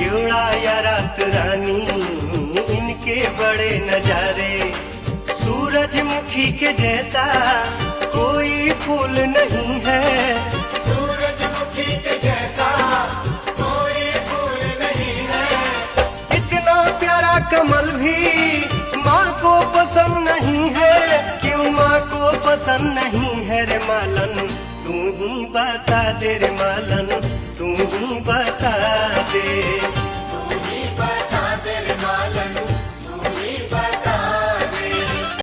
जोड़ा या रात रानी इनके बड़े नजारे। सूरजमुखी के जैसा कोई फूल नहीं है, सूरजमुखी के जैसा कोई फूल नहीं है। इतना प्यारा कमल भी माँ को पसंद नहीं है। क्यों माँ को पसंद नहीं है रे मालन, तू ही बता दे रे मालन, तू ही बता दे।